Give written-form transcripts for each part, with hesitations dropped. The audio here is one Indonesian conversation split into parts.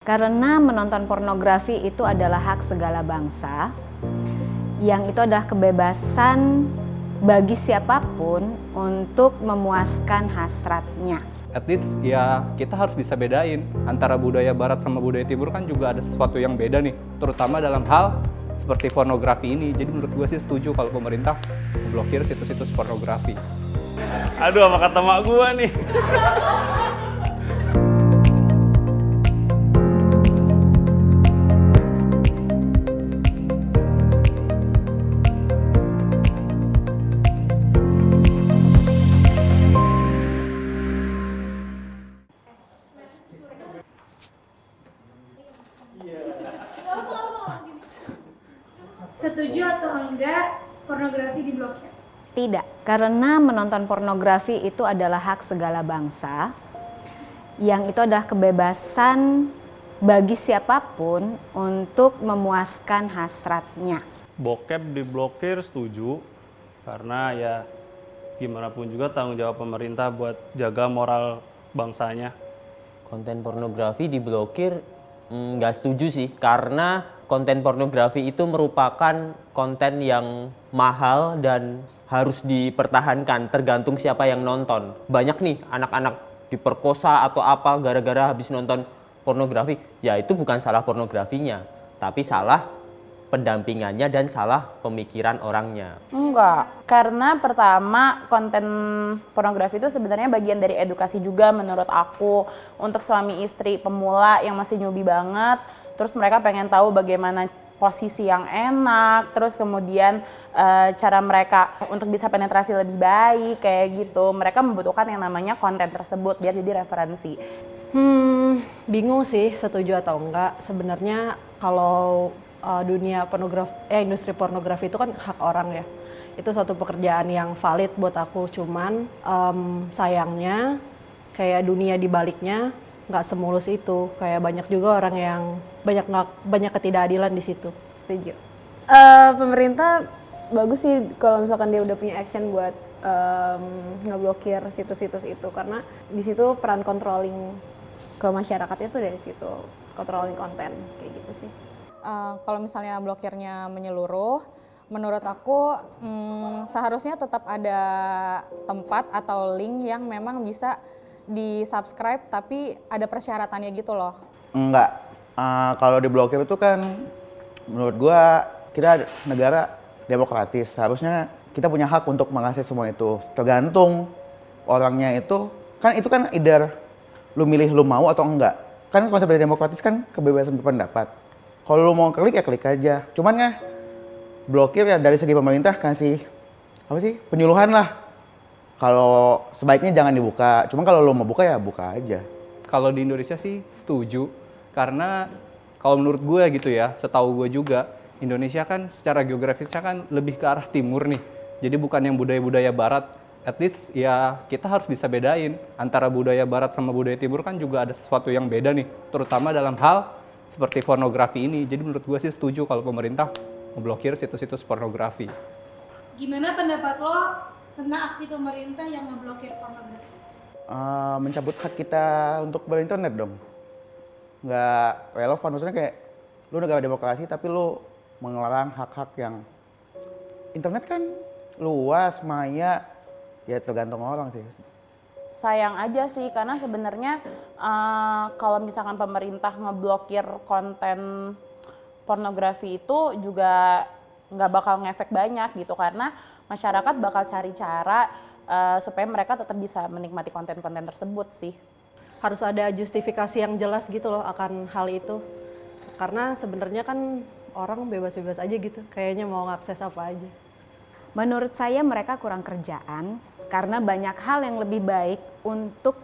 Karena menonton pornografi itu adalah hak segala bangsa, yang itu adalah kebebasan bagi siapapun untuk memuaskan hasratnya. At least ya kita harus bisa bedain antara budaya barat sama budaya timur, kan juga ada sesuatu yang beda nih, terutama dalam hal seperti pornografi ini. Jadi menurut gue sih setuju kalau pemerintah memblokir situs-situs pornografi. Aduh, apa kata mak gue nih? Setuju atau enggak pornografi diblokir? Tidak, karena menonton pornografi itu adalah hak segala bangsa, yang itu adalah kebebasan bagi siapapun untuk memuaskan hasratnya. Bokep diblokir setuju, karena ya gimana pun juga tanggung jawab pemerintah buat jaga moral bangsanya. Konten pornografi diblokir nggak setuju sih, karena konten pornografi itu merupakan konten yang mahal dan harus dipertahankan tergantung siapa yang nonton. Banyak nih anak-anak diperkosa atau apa gara-gara habis nonton pornografi. Ya itu bukan salah pornografinya, tapi salah pendampingannya dan salah pemikiran orangnya. Enggak, karena pertama konten pornografi itu sebenarnya bagian dari edukasi juga menurut aku untuk suami istri pemula yang masih newbie banget. Terus mereka pengen tahu bagaimana posisi yang enak, terus kemudian cara mereka untuk bisa penetrasi lebih baik kayak gitu. Mereka membutuhkan yang namanya konten tersebut biar jadi referensi. Bingung sih setuju atau enggak. Sebenarnya kalau dunia pornografi, industri pornografi itu kan hak orang ya. Itu suatu pekerjaan yang valid buat aku. Cuman sayangnya kayak dunia di baliknya nggak semulus itu. Kayak banyak juga orang yang banyak ketidakadilan di situ. Setuju. Pemerintah bagus sih kalau misalkan dia udah punya action buat ngeblokir situs-situs itu, karena di situ peran controlling ke masyarakatnya tuh dari situ, controlling konten kayak gitu sih. Kalau misalnya blokirnya menyeluruh, menurut aku seharusnya tetap ada tempat atau link yang memang bisa di-subscribe tapi ada persyaratannya gitu loh. Enggak, kalau diblokir itu kan menurut gua kita negara demokratis, seharusnya kita punya hak untuk mengakses semua itu. Tergantung orangnya itu kan either lu milih lu mau atau enggak. Kan konsep dari demokratis kan kebebasan berpendapat. Kalau lu mau klik ya klik aja. Cuman ya blokir ya dari segi pemerintah kasih penyuluhan lah. Kalau sebaiknya jangan dibuka. Cuman kalau lu mau buka ya buka aja. Kalau di Indonesia sih setuju, karena kalau menurut gue gitu ya, setahu gue juga Indonesia kan secara geografisnya kan lebih ke arah timur nih. Jadi bukan yang budaya-budaya barat. At least ya kita harus bisa bedain antara budaya barat sama budaya timur, kan juga ada sesuatu yang beda nih, terutama dalam hal seperti pornografi ini. Jadi menurut gue sih setuju kalau pemerintah memblokir situs-situs pornografi. Gimana pendapat lo tentang aksi pemerintah yang ngeblokir pornografi? Mencabut hak kita untuk berinternet dong. Nggak relevan, maksudnya kayak lu negara demokrasi tapi lu mengelarang hak-hak yang internet kan luas, maya, ya tergantung orang sih. Sayang aja sih, karena sebenarnya kalau misalkan pemerintah ngeblokir konten pornografi itu juga nggak bakal ngefek banyak gitu, karena masyarakat bakal cari cara supaya mereka tetap bisa menikmati konten-konten tersebut sih. Harus ada justifikasi yang jelas gitu loh akan hal itu. Karena sebenarnya kan orang bebas-bebas aja gitu, kayaknya mau ngakses apa aja. Menurut saya mereka kurang kerjaan karena banyak hal yang lebih baik untuk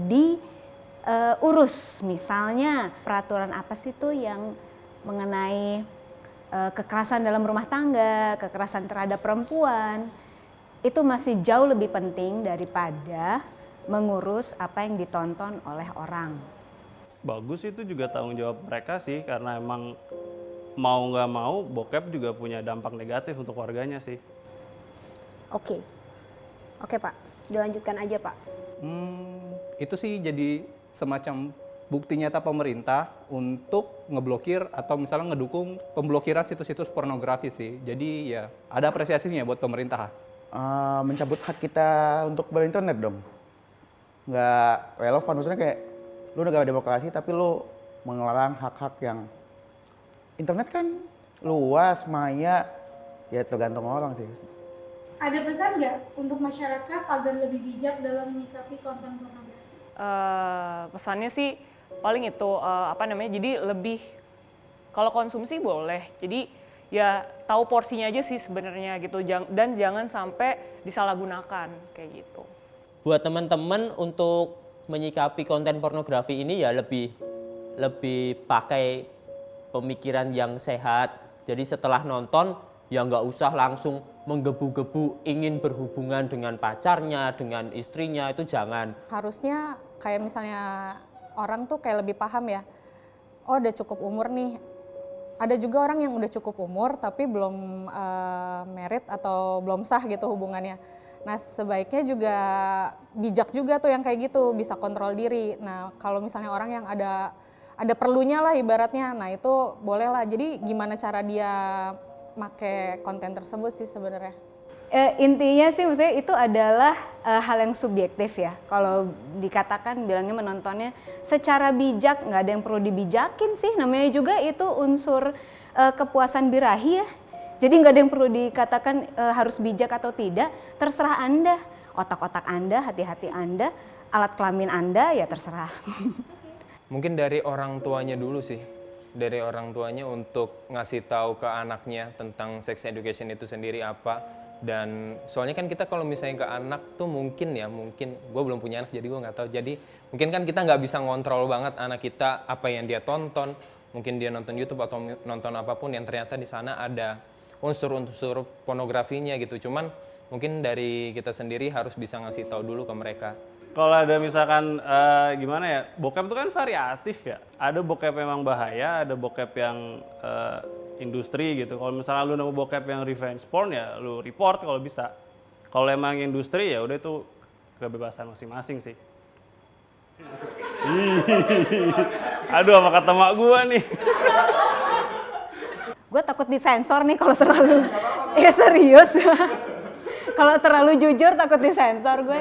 diurus. Misalnya peraturan apa sih tuh yang mengenai kekerasan dalam rumah tangga, kekerasan terhadap perempuan. Itu masih jauh lebih penting daripada mengurus apa yang ditonton oleh orang. Bagus, itu juga tanggung jawab mereka sih, karena emang mau nggak mau bokep juga punya dampak negatif untuk warganya sih. Oke Pak, dilanjutkan aja Pak. Itu sih jadi semacam bukti nyata pemerintah untuk ngeblokir atau misalnya ngedukung pemblokiran situs-situs pornografi sih. Jadi ya ada apresiasinya buat pemerintah. Mencabut hak kita untuk berinternet dong. Nggak relevan, maksudnya kayak lu negara demokrasi tapi lu mengelarang hak-hak yang internet kan luas, maya, ya tergantung orang sih. Ada pesan nggak untuk masyarakat agar lebih bijak dalam menyikapi konten pornografi? Pesannya sih paling itu jadi lebih kalau konsumsi boleh, jadi ya tahu porsinya aja sih sebenarnya gitu, dan jangan sampai disalahgunakan kayak gitu. Buat teman-teman untuk menyikapi konten pornografi ini ya lebih pakai pemikiran yang sehat. Jadi setelah nonton ya nggak usah langsung menggebu-gebu ingin berhubungan dengan pacarnya, dengan istrinya, itu jangan. Harusnya kayak misalnya orang tuh kayak lebih paham ya, oh udah cukup umur nih. Ada juga orang yang udah cukup umur tapi belum married atau belum sah gitu hubungannya. Nah sebaiknya juga bijak juga tuh yang kayak gitu, bisa kontrol diri. Nah kalau misalnya orang yang ada perlunya lah ibaratnya, nah itu boleh lah. Jadi gimana cara dia make konten tersebut sih sebenarnya. Intinya sih maksudnya itu adalah hal yang subjektif ya. Kalau dikatakan bilangnya menontonnya secara bijak, nggak ada yang perlu dibijakin sih. Namanya juga itu unsur kepuasan birahi ya. Jadi nggak ada yang perlu dikatakan harus bijak atau tidak. Terserah Anda, otak-otak Anda, hati-hati Anda, alat kelamin Anda ya terserah. Mungkin dari orang tuanya dulu sih. Dari orang tuanya untuk ngasih tahu ke anaknya tentang sex education itu sendiri apa. Dan soalnya kan kita kalau misalnya ke anak tuh mungkin gue belum punya anak jadi gue nggak tahu, jadi mungkin kan kita nggak bisa ngontrol banget anak kita apa yang dia tonton. Mungkin dia nonton YouTube atau nonton apapun yang ternyata di sana ada unsur-unsur pornografinya gitu. Cuman mungkin dari kita sendiri harus bisa ngasih tahu dulu ke mereka. Kalau ada misalkan gimana ya, bokep itu kan variatif ya. Ada bokep yang memang bahaya, ada bokep yang industri gitu. Kalau misalnya lu nemu bokep yang revenge porn ya lu report kalau bisa. Kalau emang industri ya udah itu kebebasan masing-masing sih. Aduh, apa kata mak gua nih. Gue takut disensor nih kalau terlalu serius. Kalau terlalu jujur takut disensor gue.